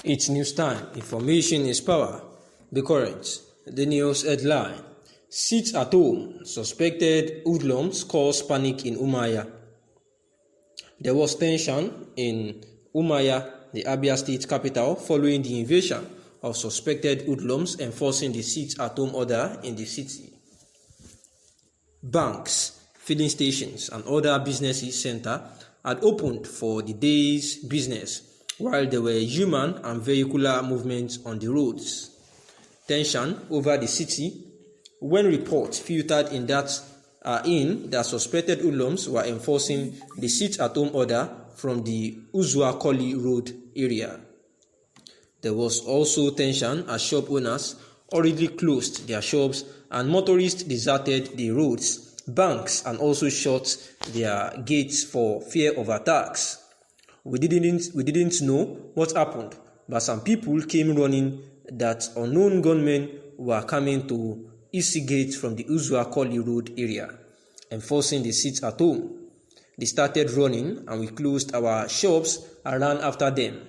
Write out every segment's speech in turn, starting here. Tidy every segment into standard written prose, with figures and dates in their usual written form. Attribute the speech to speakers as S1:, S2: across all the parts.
S1: It's news time. Information is power. The current. The news headline. Sit at home. Suspected hoodlums cause panic in Umuahia. There was tension in Umuahia, the Abia state capital, following the invasion of suspected hoodlums enforcing the sit-at-home order in the city. Banks, filling stations, and other businesses center had opened for the day's business, while there were human and vehicular movements on the roads. Tension over the city when reports filtered in that suspected hoodlums were enforcing the sit-at-home order from the Uzuakoli Road area. There was also tension as shop owners hurriedly closed their shops and motorists deserted the roads, banks, and also shut their gates for fear of attacks. We didn't know what happened, but some people came running that unknown gunmen were coming to instigate from the Uzuakoli Road area, enforcing the sit-at-home. They started running and we closed our shops and ran after them.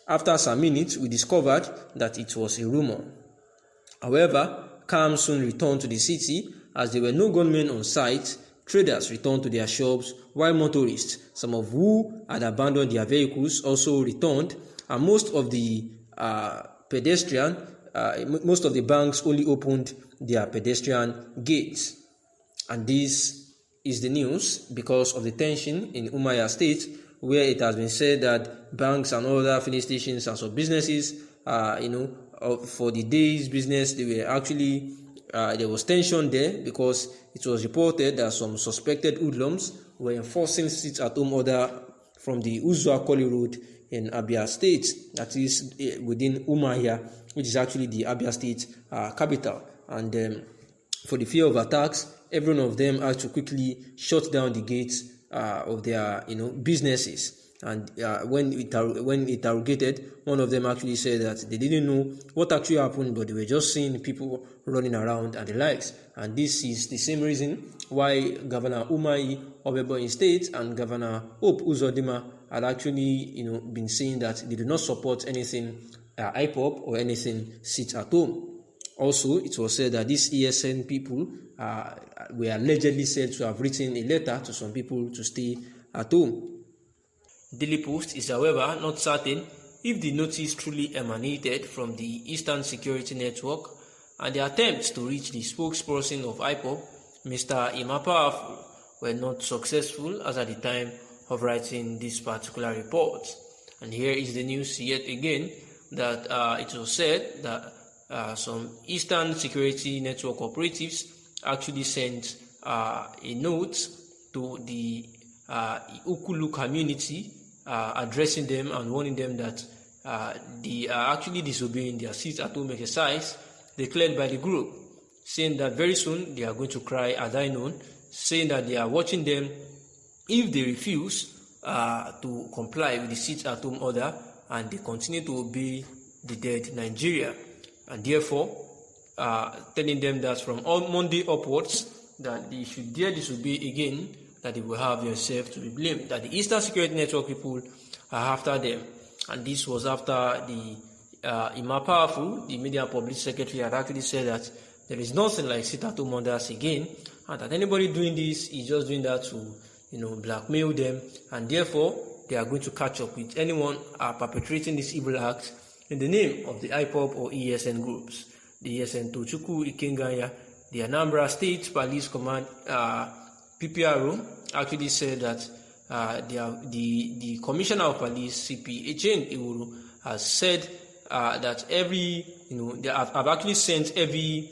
S1: After some minutes, we discovered that it was a rumor. However, calm soon returned to the city as there were no gunmen on site. Traders returned to their shops, while motorists, some of who had abandoned their vehicles, also returned, and most of the banks only opened their pedestrian gates. And this is the news because of the tension in Umuahia State, where it has been said that banks and other filling stations and some businesses, for the day's business, they were actually there was tension there because it was reported that some suspected hoodlums were enforcing sit-at-home order from the Uzuakoli Road in Abia State, that is within Umuahia, which is actually the Abia State capital. And for the fear of attacks, every one of them had to quickly shut down the gates of their businesses. And when interrogated, one of them actually said that they didn't know what actually happened, but they were just seeing people running around and the likes. And this is the same reason why Governor Umahi of Ebonyi State and Governor Hope Uzodinma had actually been saying that they do not support anything IPOB or anything sit at home. Also, it was said that these ESN people were allegedly said to have written a letter to some people to stay at home. Daily Post is, however, not certain if the notice truly emanated from the Eastern Security Network, and the attempts to reach the spokesperson of IPOB, Mr. Imapa, were not successful as at the time of writing this particular report. And here is the news yet again that it was said that some Eastern Security Network operatives actually sent a note to the Ukulu community addressing them and warning them that they are actually disobeying their sit-at-home exercise declared by the group, saying that very soon they are going to cry as I known, saying that they are watching them if they refuse to comply with the sit-at-home order and they continue to obey the dead Nigeria, and therefore telling them that from Monday upwards that they should dare disobey again, that they will have themselves to be blamed, that the Eastern Security Network people are after them. And this was after the Imam Powerful, the Media Public Secretary, had actually said that there is nothing like sit-at-home orders again, and that anybody doing this is just doing that to blackmail them, and therefore they are going to catch up with anyone perpetrating this evil act in the name of the IPOB or ESN groups. The ESN Tochukwu Ikenganya, the Anambra State Police Command PPRO, actually said that the Commissioner of Police, CP Echen Iwuru, has said that they have actually sent every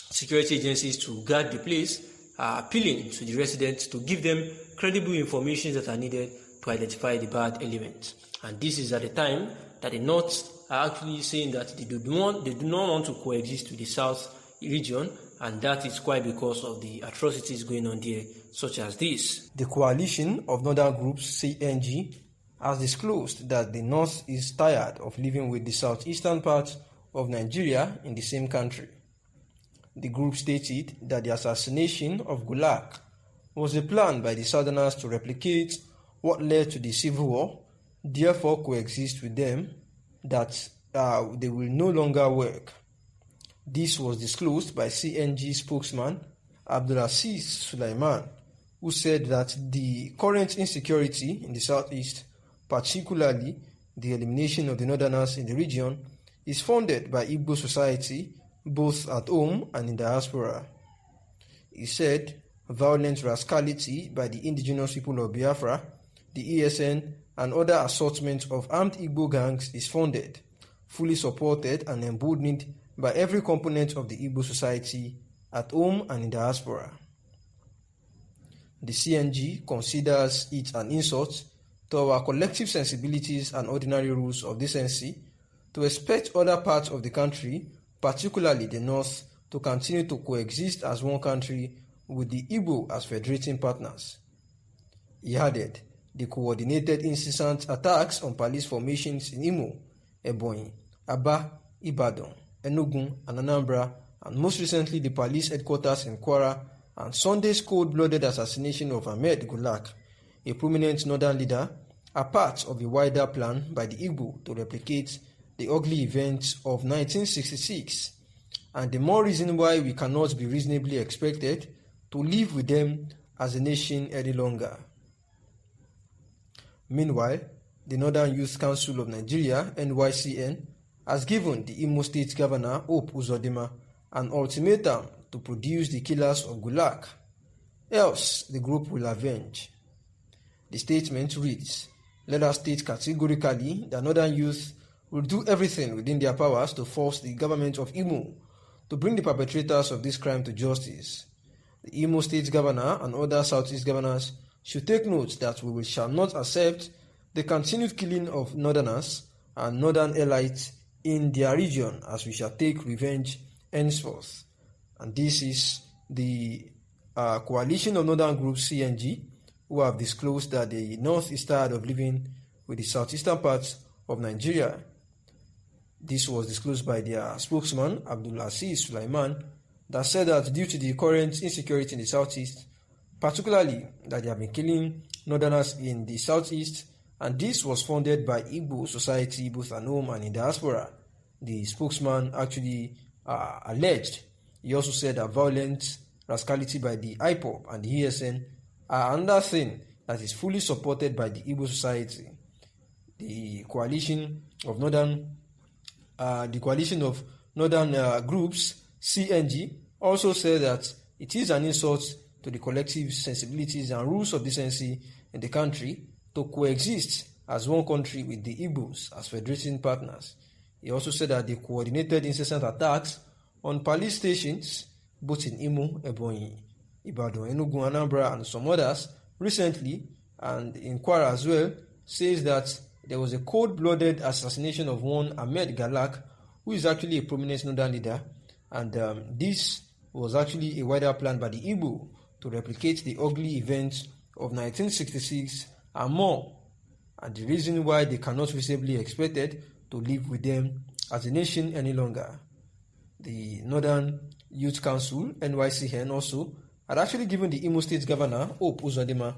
S1: security agencies to guard the place, appealing to the residents to give them credible information that are needed to identify the bad elements. And this is at the time that the North are actually saying that they do not want to coexist with the South region, and that is quite because of the atrocities going on there, such as this. The coalition of northern groups, CNG, has disclosed that the North is tired of living with the southeastern part of Nigeria in the same country. The group stated that the assassination of Gulag was a plan by the Southerners to replicate what led to the Civil War, therefore coexist with them. that they will no longer work. This was disclosed by CNG spokesman Abdulaziz Sulaiman, who said that the current insecurity in the southeast, particularly the elimination of the northerners in the region, is funded by Igbo society both at home and in diaspora. He said violent rascality by the indigenous people of Biafra, the ESN, and other assortments of armed Igbo gangs is funded, fully supported and emboldened by every component of the Igbo society at home and in diaspora. The CNG considers it an insult to our collective sensibilities and ordinary rules of decency to expect other parts of the country, particularly the north, to continue to coexist as one country with the Igbo as federating partners. He added, the coordinated incessant attacks on police formations in Imo, Ebonyi, Aba, Ibadan, Enugu, and Anambra, and most recently the police headquarters in Kwara, and Sunday's cold-blooded assassination of Ahmed Gulak, a prominent northern leader, are part of a wider plan by the Igbo to replicate the ugly events of 1966, and the more reason why we cannot be reasonably expected to live with them as a nation any longer. Meanwhile, the Northern Youth Council of Nigeria, NYCN, has given the Imo State Governor Hope Uzodinma an ultimatum to produce the killers of Gulak, else the group will avenge. The statement reads, "Let us state categorically that Northern youth will do everything within their powers to force the government of Imo to bring the perpetrators of this crime to justice. The Imo State Governor and other Southeast governors should take note that we shall not accept the continued killing of Northerners and Northern elites in their region, as we shall take revenge henceforth." And this is the coalition of northern groups, CNG, who have disclosed that the north is tired of living with the southeastern parts of Nigeria. This was disclosed by their spokesman, Abdulaziz Sulaiman, that said that due to the current insecurity in the southeast, particularly that they have been killing northerners in the southeast, and this was funded by Igbo society both at home and in diaspora, the spokesman actually alleged. He also said that violent rascality by the IPOB and the ESN are another thing that is fully supported by the Igbo society. The coalition of northern groups, CNG, also said that it is an insult to the collective sensibilities and rules of decency in the country to coexist as one country with the Igbos as federating partners. He also said that the coordinated incessant attacks on police stations, both in Imo, Ebonyi, Ibadan, Enugu, Anambra, and some others recently, and in Kwara as well, says that there was a cold-blooded assassination of one Ahmed Gulak, who is actually a prominent northern leader, and this was actually a wider plan by the Igbo to replicate the ugly events of 1966 and more, and the reason why they cannot reasonably expected to live with them as a nation any longer. The Northern Youth Council, NYCN, also had actually given the Imo State Governor, Hope Uzodinma,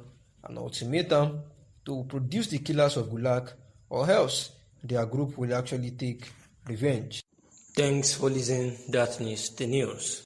S1: an ultimatum to produce the killers of Gulak, or else their group will actually take revenge. Thanks for listening. That is the news.